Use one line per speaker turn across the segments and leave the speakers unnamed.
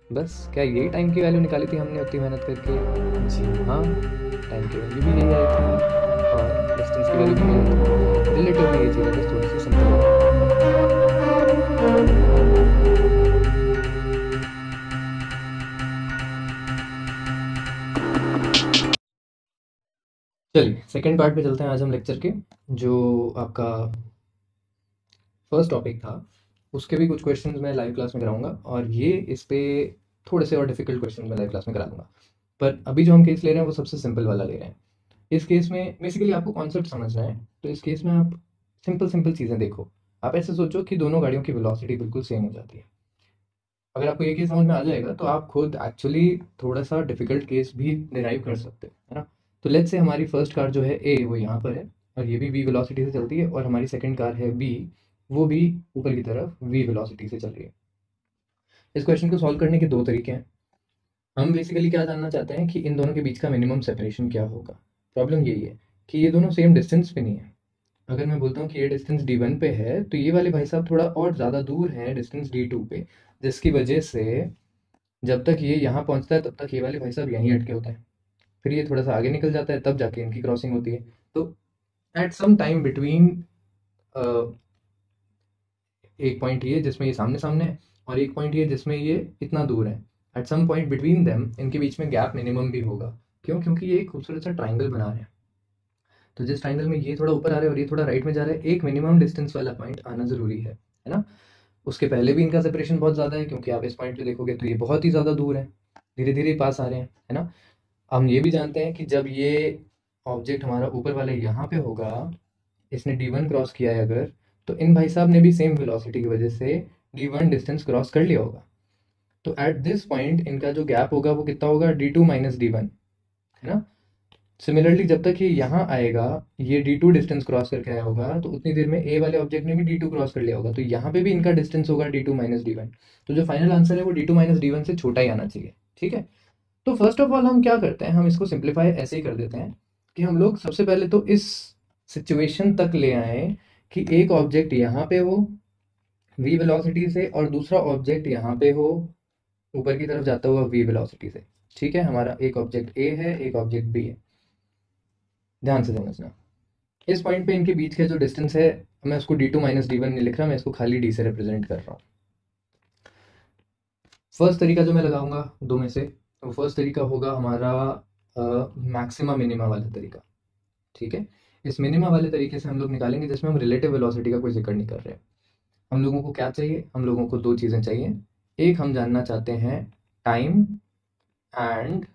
बस क्या यही टाइम की वैल्यू निकाली थी हमने उतनी मेहनत करके? जी हाँ, टाइम की वैल्यू भी यही आई थी और डिस्टेंस की वैल्यू भी यही आई थी। रिलेटिवली ये चीज़ें बस थोड़ी सी सिंपल हो जाती हैं। चलिए सेकंड पार्ट पे चलते हैं आज हम लेक्चर के। जो आपका फर्स्ट टॉपिक था उसके भी कुछ क्वेश्चंस मैं लाइव क्लास में कराऊंगा और ये इस पे थोड़े से और डिफिकल्ट क्वेश्चन मैं लाइव क्लास में करा दूंगा। पर अभी जो हम केस ले रहे हैं वो सबसे सिंपल वाला ले रहे हैं। इस केस में बेसिकली आपको कॉन्सेप्ट समझना है, तो इस केस में आप सिंपल सिंपल चीज़ें देखो। आप ऐसे सोचो कि दोनों गाड़ियों की वेलोसिटी बिल्कुल सेम हो जाती है। अगर आपको ये केस समझ में आ जाएगा तो आप खुद एक्चुअली थोड़ा सा डिफिकल्ट केस भी डिराइव कर सकते हो, है ना। तो लेट्स से हमारी फर्स्ट कार जो है ए वो यहाँ पर है और ये भी वी वेलोसिटी से चलती है, और हमारी सेकंड कार है बी, वो भी ऊपर की तरफ वी वेलोसिटी से चल रही है। इस क्वेश्चन को सॉल्व करने के दो तरीके हैं। हम बेसिकली क्या जानना चाहते हैं कि इन दोनों के बीच का मिनिमम सेपरेशन क्या होगा। प्रॉब्लम यही है कि ये दोनों सेम डिस्टेंस पे नहीं है। अगर मैं बोलता हूँ कि ये डिस्टेंस D1 पे है तो ये वाले भाई साहब थोड़ा और ज़्यादा दूर है डिस्टेंस D2 पे, जिसकी वजह से जब तक ये यहाँ पहुँचता है तब तक ये वाले भाई साहब यहीं अटके होते हैं। फिर ये थोड़ा सा आगे निकल जाता है तब जाके इनकी क्रॉसिंग होती है। तो एट सम टाइम बिटवीन एक पॉइंट ये जिसमें ये सामने सामने है और एक पॉइंट ये जिसमें ये इतना दूर है, at some point between them इनके बीच में गैप मिनिमम भी होगा। क्यों? क्योंकि ये एक खूबसूरत सा ट्राइंगल बना रहे हैं। तो जिस ट्राइंगल में ये थोड़ा ऊपर आ रहा है और ये थोड़ा राइट में जा रहा है, एक मिनिमम डिस्टेंस वाला पॉइंट आना ज़रूरी है ना। उसके पहले भी इनका सेपरेशन बहुत ज़्यादा है क्योंकि आप इस पॉइंट पे देखोगे तो ये बहुत ही ज़्यादा दूर है, धीरे धीरे पास आ रहे हैं, है ना। हम ये भी जानते हैं कि जब ये ऑब्जेक्ट हमारा ऊपर वाले यहाँ पे होगा, इसने D1 क्रॉस किया है अगर, तो इन भाई साहब ने भी सेम वेलोसिटी की वजह से D1 डिस्टेंस क्रॉस कर लिया होगा। तो एट दिस पॉइंट इनका जो गैप होगा वो कितना होगा? D2 माइनस D1, है ना। सिमिलरली जब तक ये यहाँ आएगा, ये D2 डिस्टेंस क्रॉस करके आया होगा, तो उतनी देर में ए वाले ऑब्जेक्ट ने भी D2 क्रॉस कर लिया होगा, तो यहाँ पे भी इनका डिस्टेंस होगा D2 माइनस D1। तो जो फाइनल आंसर है वो D2 माइनस D1 से छोटा ही आना चाहिए, ठीक है। तो फर्स्ट ऑफ ऑल हम क्या करते हैं, हम इसको सिंप्लीफाई ऐसे ही कर देते हैं कि हम लोग सबसे पहले तो इस सिचुएशन तक ले आए कि एक ऑब्जेक्ट यहाँ पे हो v वेलोसिटी से और दूसरा ऑब्जेक्ट यहाँ पे हो ऊपर की तरफ जाता हुआ v वेलोसिटी से। ठीक है, हमारा एक ऑब्जेक्ट ए है, एक ऑब्जेक्ट बी है। ध्यान से समझना, इस पॉइंट पे इनके बीच का जो डिस्टेंस है, मैं उसको D2 माइनस D1 नहीं लिख रहा, मैं इसको खाली D से रिप्रेजेंट कर रहा हूँ। फर्स्ट तरीका जो मैं लगाऊंगा दो में से, तो फर्स्ट तरीका होगा हमारा मैक्सिमा मिनिमा वाला तरीका। ठीक है, इस मिनिमा वाले तरीके से हम लोग निकालेंगे जिसमें हम रिलेटिव वेलोसिटी का कोई जिक्र नहीं कर रहे। हम लोगों को क्या चाहिए? हम लोगों को दो चीज़ें चाहिए। एक हम जानना चाहते हैं टाइम, एंड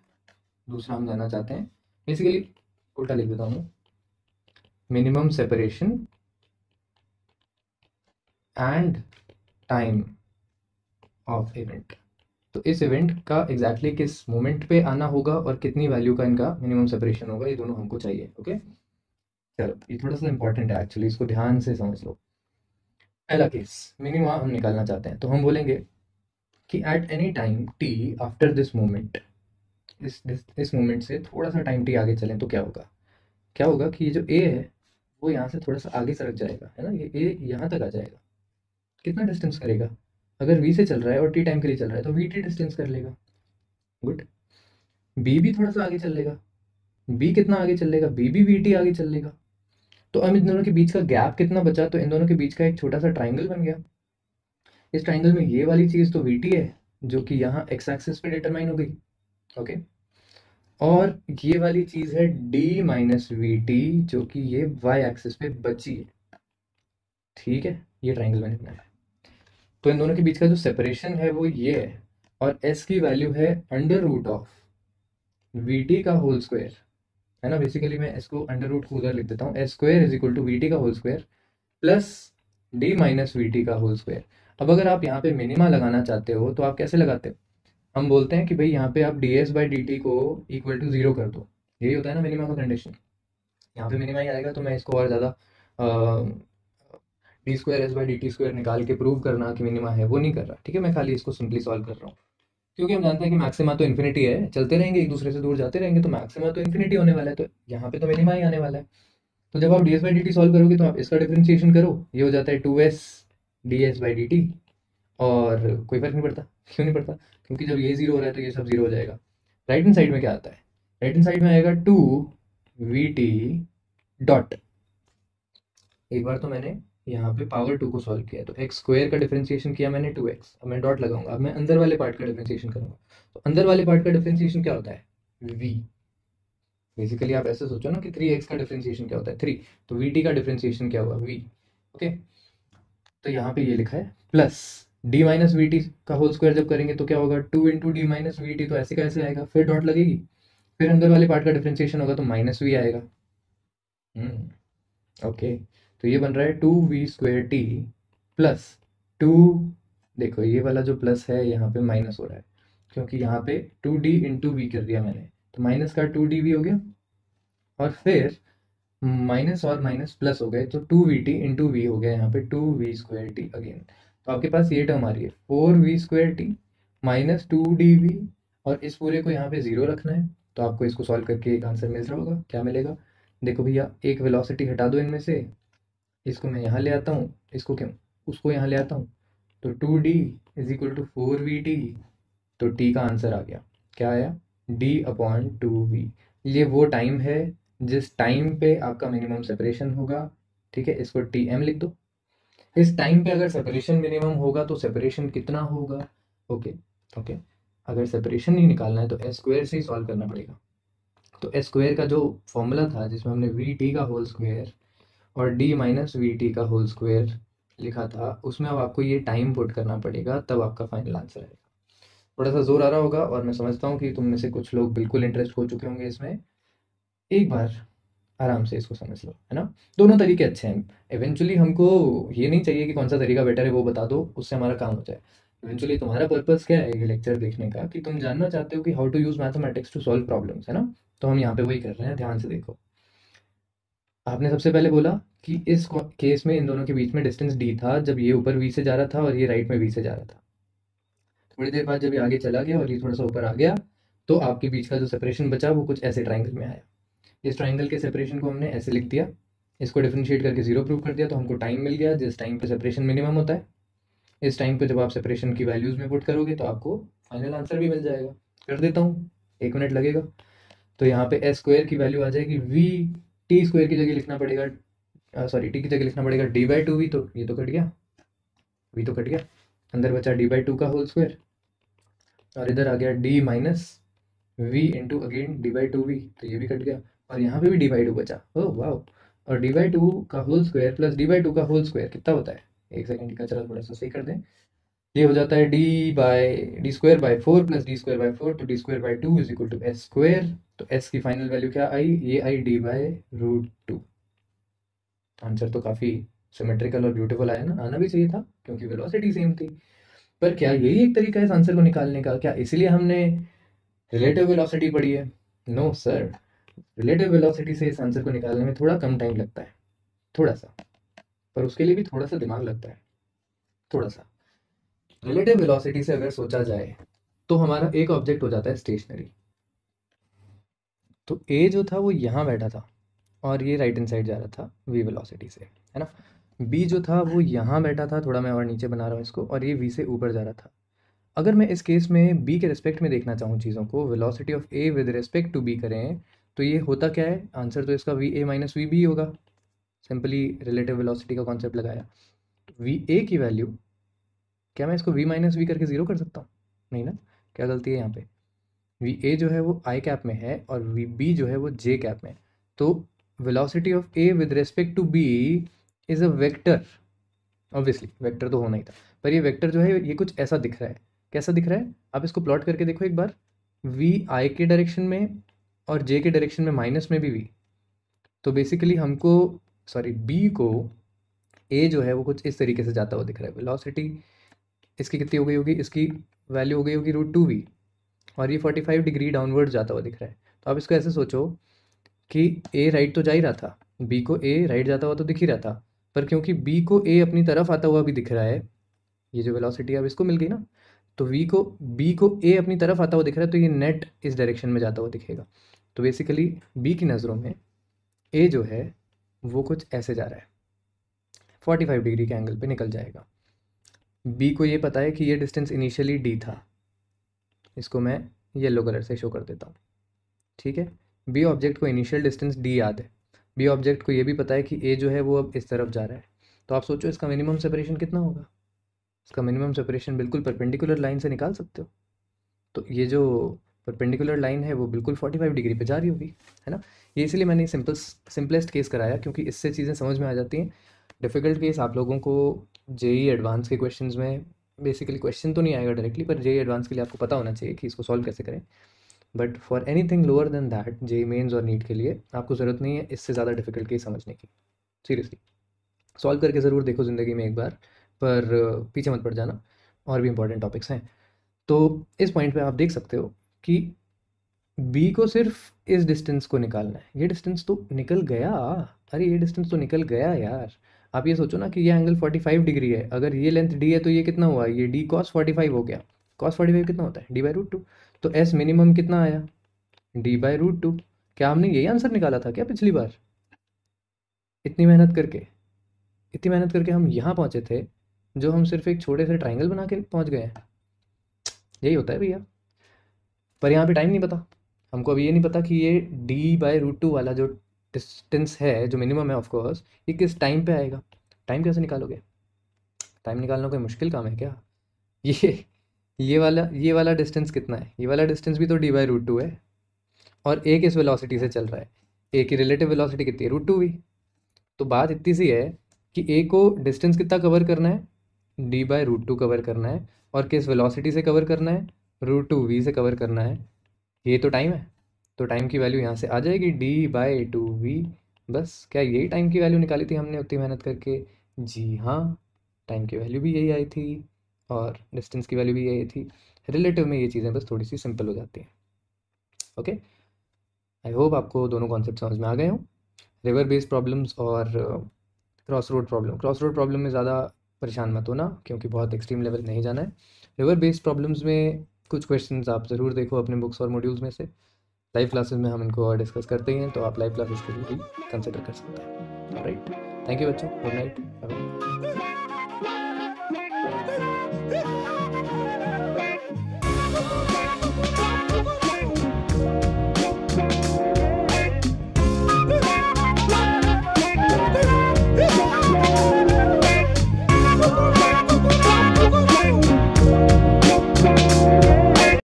दूसरा हम जानना चाहते हैं, बेसिकली उल्टा लिख देता हूँ, minimum separation and time of event. तो इस इवेंट का एग्जैक्टली किस मोमेंट पे आना होगा और कितनी वैल्यू का इनका मिनिमम सेपरेशन होगा, ये दोनों हमको चाहिए। ओके, चलो ये थोड़ा सा इंपॉर्टेंट है एक्चुअली, इसको ध्यान से समझ लो। पहला केस मिनिमा हम निकालना चाहते हैं, तो हम बोलेंगे कि at any time T after this moment, इस मोमेंट से थोड़ा सा टाइम टी आगे चलें तो क्या होगा? क्या होगा कि ये जो ए है वो यहाँ से थोड़ा सा आगे सरक जाएगा, है ना। ये ए यहाँ तक आ जाएगा। कितना डिस्टेंस करेगा? अगर वी से चल रहा है और टी टाइम के लिए चल रहा है तो वी टी डिस्टेंस कर लेगा। गुड। बी भी थोड़ा सा आगे चल लेगा। बी कितना आगे चल लेगा? बी भी वी टी आगे चल लेगा। तो अब इन दोनों के बीच का गैप कितना बचा? तो इन दोनों के बीच का एक छोटा सा ट्राइंगल बन गया। इस ट्राइंगल में ये वाली चीज़ तो वी टी है जो कि यहाँ एक्स एक्सिस पे डिटरमाइन हो गई। ओके, और ये वाली चीज़ है डी माइनस वी टी जो कि ये वाई एक्सिस पे बची है। ठीक है, ये ट्राइंगल मैंने बनाया। तो इन दोनों के बीच का जो सेपरेशन है वो ये है, और एस की वैल्यू है under root of v t का होल स्क्वायर, है ना। बेसिकली मैं इसको अंडर रूट को उधर लिख देता हूँ, s square is equal to v t का whole square plus d minus v t का होल स्क्वायर। अब अगर आप यहाँ पे मिनिमा लगाना चाहते हो तो आप कैसे लगाते हो? हम बोलते हैं कि भाई यहाँ पे आप D S by D T को इक्वल टू जीरो कर दो। यही होता है ना मिनिमा का कंडीशन। यहाँ पे मिनिमा ही आएगा, तो मैं इसको और ज़्यादा D square S by D T square निकाल के प्रूव करना कि मिनिमा है वो नहीं कर रहा। ठीक है, मैं खाली इसको सिंपली सॉल्व कर रहा हूँ, क्योंकि हम जानते हैं कि मैक्सिमा तो इन्फिनिटी है, चलते रहेंगे एक दूसरे से दूर जाते रहेंगे, तो मैक्सिमा तो इन्फिनिटी होने वाला है, तो यहाँ पे तो मिनिमा ही आने वाला है। तो जब आप D S by D T solve करोगे तो आप इसका डिफरेंशिएशन करो, ये हो जाता है 2s D S by D T, और कोई फर्क नहीं पड़ता। क्यों नहीं पड़ता? क्योंकि जब ये 0 हो रहा है तो ये सब 0 हो जाएगा। राइट हैंड साइड में क्या आता है? राइट हैंड साइड में आएगा 2vt डॉट, एक बार तो मैंने यहाँ पे पावर 2 को सॉल्व किया, तो एक्स स्क्वायर का डिफरेंशिएशन किया मैंने 2x, अब मैं डॉट लगाऊंगा, अब मैं अंदर वाले पार्ट का डिफरेंशिएशन करूंगा। तो अंदर वाले पार्ट का डिफरेंशिएशन क्या होता है? v। बेसिकली आप ऐसे सोचो ना कि 3x का डिफरेंशिएशन क्या होता है? 3। तो vt का डिफरेंशिएशन क्या हुआ? v। ओके, तो यहाँ पे ये लिखा है plus d minus v t का होल स्क्वायर जब करेंगे तो क्या होगा? 2 into D minus v T, तो ऐसे कैसे आएगा? फिर डॉट लगेगी, फिर अंदर वाले पार्ट का डिफरेंशिएशन होगा तो माइनस वी आएगा। ओके, तो ये बन रहा है 2v² प्लस 2, देखो ये वाला जो प्लस है यहाँ पे माइनस हो रहा है, क्योंकि यहाँ पे 2d इंटू वी कर दिया मैंने, तो माइनस का 2dv हो गया, और फिर माइनस और माइनस प्लस हो गए, तो 2vt इंटू वी हो गया यहाँ पे 2v² अगेन। तो आपके पास ये टर्म आ रही है 4v² माइनस 2dv, और इस पूरे को यहाँ पे 0 रखना है, तो आपको इसको सॉल्व करके एक आंसर मिल रहा होगा। क्या मिलेगा? देखो भैया, एक वेलोसिटी हटा दो इनमें से, इसको मैं यहाँ ले आता हूँ, इसको क्यों, उसको यहाँ ले आता हूँ, तो 2d is equal to 4vt, तो t का आंसर आ गया। क्या आया? d/2v। ये वो टाइम है जिस टाइम पे आपका मिनिमम सेपरेशन होगा, ठीक है, इसको tm लिख दो। इस टाइम पे अगर सेपरेशन मिनिमम होगा तो सेपरेशन कितना होगा? ओके, ओके, अगर सेपरेशन नहीं निकालना है तो एस स्क्वायर से ही सॉल्व करना पड़ेगा। तो एस स्क्वायर का जो फॉर्मूला था जिसमें हमने वी टी का होल स्क्वायर और डी माइनस वी टी का होल स्क्वायर लिखा था, उसमें अब आपको ये टाइम पुट करना पड़ेगा, तब आपका फाइनल आंसर आएगा। थोड़ा सा जोर आ रहा होगा, और मैं समझता हूँ कि तुम में से कुछ लोग बिल्कुल इंटरेस्ट हो चुके होंगे इसमें। एक बार आराम से इसको समझ लो, है ना। दोनों तरीके अच्छे हैं। इवेंचुअली हमको ये नहीं चाहिए कि कौन सा तरीका बेटर है वो बता दो, उससे हमारा काम हो जाए। इवेंचुअली तुम्हारा पर्पस क्या है ये लेक्चर देखने का? कि तुम जानना चाहते हो कि how to use mathematics to solve problems, है ना। तो हम यहाँ पे वही कर रहे हैं, ध्यान से देखो। आपने सबसे पहले बोला कि इस केस में इन दोनों के बीच में डिस्टेंस d था, जब ये ऊपर v से जा रहा था और ये राइट में v से जा रहा था। थोड़ी देर बाद जब ये आगे चला गया और ये थोड़ा सा ऊपर आ गया, तो आपके बीच का जो सेपरेशन बचा वो कुछ ऐसे ट्राइंगल में आया। इस ट्राइंगल के सेपरेशन को हमने ऐसे लिख दिया, इसको डिफरेंशिएट करके 0 प्रूव कर दिया, तो हमको टाइम मिल गया जिस टाइम पे सेपरेशन मिनिमम होता है। इस टाइम पे जब आप सेपरेशन की वैल्यूज में पुट करोगे तो आपको फाइनल आंसर भी मिल जाएगा। कर देता हूँ, 1 मिनट लगेगा। तो यहाँ पे एस स्क्वायर की वैल्यू आ जाएगी वी, टी स्क्वायर की जगह लिखना पड़ेगा, सॉरी टी की जगह लिखना पड़ेगा d/2v, तो ये तो कट गया, v तो कट गया, अंदर बचा d/2 का होल स्क्वायर, और इधर आ गया d minus v into again d/2v, तो ये भी कट गया, और यहाँ पे भी d/2 बचा। ओह वाह, और d/2 का होल स्क्वायर प्लस d/2 का होल स्क्वायर कितना होता है? एक सेकंड का, चलो थोड़ा सा सही कर दें। ये हो जाता है d² by 4 plus d² by 4, तो d²बाई 2 is equal to s square. तो एस की फाइनल वैल्यू क्या आई? ये आई d/√2। आंसर तो काफ़ी सिमेट्रिकल और ब्यूटीफुल आया ना, आना भी चाहिए था क्योंकि वेलोसिटी सेम थी। पर क्या यही एक तरीका है इस आंसर को निकालने का? क्या इसीलिए हमने रिलेटिव वेलोसिटी पढ़ी है? नो सर, रिलेटिव वेलोसिटी से इस आंसर को निकालने में थोड़ा कम टाइम लगता है, थोड़ा सा, पर उसके लिए भी थोड़ा सा दिमाग लगता है, थोड़ा सा। रिलेटिव वेलोसिटी से अगर सोचा जाए तो हमारा एक ऑब्जेक्ट हो जाता है स्टेशनरी। तो ए जो था वो यहाँ बैठा था और ये राइट हैंड साइड जा रहा था वी वेलोसिटी से, है ना। बी जो था वो यहाँ बैठा था, थोड़ा मैं और नीचे बना रहा हूँ इसको, और ये वी से ऊपर जा रहा था। अगर मैं इस केस में बी के रिस्पेक्ट में देखना चाहूँ चीज़ों को, velocity of a with respect to b करें, तो ये होता क्या है? आंसर तो इसका v a minus v b होगा। सिंपली रिलेटिव वेलोसिटी का कॉन्सेप्ट लगाया, वी ए की वैल्यू, क्या मैं इसको वी माइनस वी करके 0 कर सकता हूँ? नहीं ना, क्या गलती है यहाँ पे? वी ए जो है वो आई कैप में है और वी बी जो है वो जे कैप में है। तो velocity of a with respect to b is a vector. Obviously vector तो होना ही था, पर ये वेक्टर जो है ये कुछ ऐसा दिख रहा है। कैसा दिख रहा है? आप इसको प्लॉट करके देखो एक बार, वी आई के डायरेक्शन में और जे के डायरेक्शन में माइनस में भी वी। तो बेसिकली हमको, सॉरी, बी को ए जो है वो कुछ इस तरीके से जाता हुआ दिख रहा है। वेलोसिटी इसकी कितनी हो गई होगी? इसकी वैल्यू हो गई होगी √2v, और ये 45 डिग्री डाउनवर्ड जाता हुआ दिख रहा है। तो आप इसको ऐसे सोचो कि ए राइट तो जा ही रहा था, बी को ए राइट जाता हुआ तो दिख ही रहा था, पर क्योंकि बी को ए अपनी तरफ आता हुआ भी दिख रहा है, ये जो वेलोसिटी अब इसको मिल गई ना, तो बी को ए अपनी तरफ आता हुआ दिख रहा है, तो ये नेट इस डायरेक्शन में जाता हुआ दिखेगा। तो बेसिकली बी की नज़रों में ए जो है वो कुछ ऐसे जा रहा है, 45 डिग्री के एंगल पे निकल जाएगा। बी को ये पता है कि ये डिस्टेंस इनिशियली डी था, इसको मैं येलो कलर से शो कर देता हूँ, ठीक है। बी ऑब्जेक्ट को इनिशियल डिस्टेंस डी याद है, बी ऑब्जेक्ट को ये भी पता है कि ए जो है वो अब इस तरफ जा रहा है, तो आप सोचो इसका मिनिमम सेपरेशन कितना होगा। इसका मिनिमम सेपरेशन बिल्कुल परपेंडिकुलर लाइन से निकाल सकते हो, तो ये जो परपेंडिकुलर लाइन है वो बिल्कुल 45 डिग्री पे जा रही होगी, है ना। ये इसलिए मैंने सिंपलेस्ट केस कराया क्योंकि इससे चीज़ें समझ में आ जाती हैं। डिफ़िकल्ट केस आप लोगों को जेई एडवांस के क्वेश्चंस में बेसिकली क्वेश्चन तो नहीं आएगा डायरेक्टली, पर जेई एडवांस के लिए आपको पता होना चाहिए कि इसको सॉल्व कैसे करें। But for anything lower than that, JEE Mains और नीट के लिए आपको ज़रूरत नहीं है इससे ज़्यादा डिफिकल्ट केस समझने की। सीरियसली सॉल्व करके ज़रूर देखो ज़िंदगी में एक बार, पर पीछे मत पड़ जाना, और भी इंपॉर्टेंट टॉपिक्स हैं। तो इस पॉइंट पे आप देख सकते हो कि बी को सिर्फ इस डिस्टेंस को निकालना है, ये डिस्टेंस तो निकल गया, अरे ये डिस्टेंस तो निकल गया यार। आप ये सोचो ना कि ये एंगल 45 डिग्री है, अगर ये लेंथ डी है तो ये कितना हुआ, ये डी कॉस 45 हो गया। कॉस 45 कितना होता है, डी/√2। तो एस मिनिमम कितना आया, डी/√2। क्या हमने यही आंसर निकाला था क्या पिछली बार? इतनी मेहनत करके, इतनी मेहनत करके हम यहाँ पहुँचे थे, जो हम सिर्फ एक छोटे से ट्राइंगल बना के पहुँच गए हैं। यही होता है भैया। पर यहाँ पे टाइम नहीं पता हमको, अभी ये नहीं पता कि ये डी/√2 वाला जो डिस्टेंस है, जो मिनिमम है ऑफकोर्स, ये किस टाइम पे आएगा। टाइम कैसे निकालोगे? टाइम निकालना कोई मुश्किल काम है क्या? ये ये वाला डिस्टेंस कितना है, ये वाला डिस्टेंस भी तो डी/√2 है, और ए किस वेलोसिटी से चल रहा है, ए की रिलेटिव वेलोसिटी कितनी है, √2v। तो बात इतनी सी है कि ए को डिस्टेंस कितना कवर करना है, डी/√2 कवर करना है, और किस वेलोसिटी से कवर करना है, √2v से कवर करना है। ये तो टाइम है, तो टाइम की वैल्यू यहाँ से आ जाएगी d/2v। बस, क्या यही टाइम की वैल्यू निकाली थी हमने उतनी मेहनत करके? जी हाँ, टाइम की वैल्यू भी यही आई थी और डिस्टेंस की वैल्यू भी यही थी। रिलेटिव में ये चीज़ें बस थोड़ी सी सिंपल हो जाती हैं। ओके, आई होप आपको दोनों कॉन्सेप्ट समझ में आ गए हों। रिवर बेस्ड प्रॉब्लम्स और क्रॉस रोड प्रॉब्लम में ज़्यादा परेशान मत होना, क्योंकि बहुत एक्सट्रीम लेवल नहीं जाना है। रिवर बेस्ड प्रॉब्लम्स में कुछ क्वेश्चंस आप ज़रूर देखो अपने बुक्स और मॉड्यूल्स में से। लाइव क्लासेस में हम इनको और डिस्कस करते ही हैं, तो आप लाइव क्लासेस के लिए भी कंसिडर कर सकते हैं। ऑलराइट, थैंक यू बच्चों, गुड नाइट, बाय बाय।